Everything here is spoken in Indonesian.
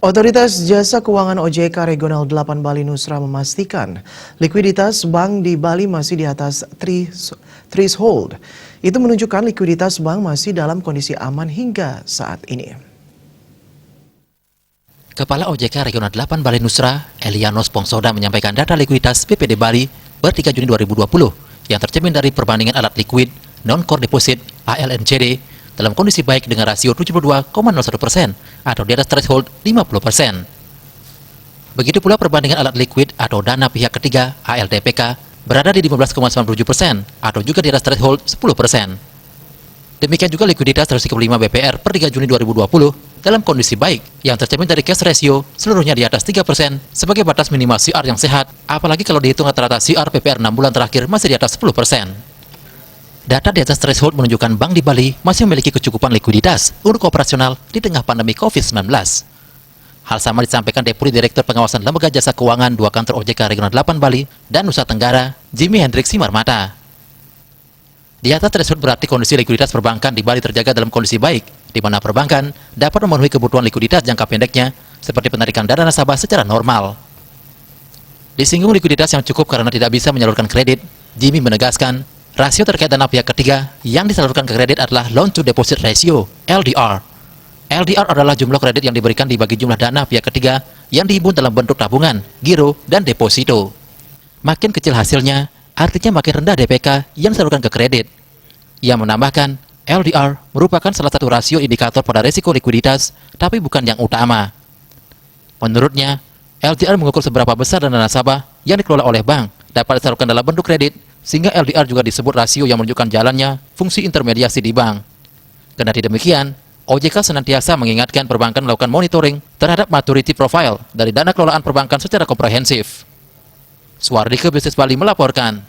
Otoritas Jasa Keuangan OJK Regional 8 Bali Nusra memastikan likuiditas bank di Bali masih di atas threshold. Itu menunjukkan likuiditas bank masih dalam kondisi aman hingga saat ini. Kepala OJK Regional 8 Bali Nusra, Elianos Pongsoda menyampaikan data likuiditas BPD Bali per 3 Juni 2020 yang tercermin dari perbandingan alat likuid non-core deposit ALNCD dalam kondisi baik dengan rasio 72,01% atau di atas threshold 50%. Begitu pula perbandingan alat likuid atau dana pihak ketiga ALDPK berada di 15,97% atau juga di atas threshold 10%. Demikian juga likuiditas 135 BPR per 3 Juni 2020 dalam kondisi baik yang tercermin dari cash ratio seluruhnya di atas 3% sebagai batas minimal CR yang sehat, apalagi kalau dihitung rata-rata CR PPR 6 bulan terakhir masih di atas 10%. Data di atas threshold menunjukkan bank di Bali masih memiliki kecukupan likuiditas untuk operasional di tengah pandemi COVID-19. Hal sama disampaikan Deputi Direktur Pengawasan Lembaga Jasa Keuangan 2 kantor OJK Regional 8 Bali dan Nusa Tenggara, Jimmy Hendrik Simarmata. Di atas threshold berarti kondisi likuiditas perbankan di Bali terjaga dalam kondisi baik, di mana perbankan dapat memenuhi kebutuhan likuiditas jangka pendeknya seperti penarikan dana nasabah secara normal. Disinggung likuiditas yang cukup karena tidak bisa menyalurkan kredit, Jimmy menegaskan rasio terkait dana pihak ketiga yang disalurkan ke kredit adalah loan to deposit ratio, LDR. LDR adalah jumlah kredit yang diberikan dibagi jumlah dana pihak ketiga yang dihimpun dalam bentuk tabungan, giro, dan deposito. Makin kecil hasilnya, artinya makin rendah DPK yang disalurkan ke kredit. Ia menambahkan, LDR merupakan salah satu rasio indikator pada risiko likuiditas, tapi bukan yang utama. Menurutnya, LDR mengukur seberapa besar dana nasabah yang dikelola oleh bank dapat disalurkan dalam bentuk kredit, sehingga LDR juga disebut rasio yang menunjukkan jalannya fungsi intermediasi di bank. Kendati demikian, OJK senantiasa mengingatkan perbankan melakukan monitoring terhadap maturity profile dari dana kelolaan perbankan secara komprehensif. Suardike Bisnis Bali melaporkan.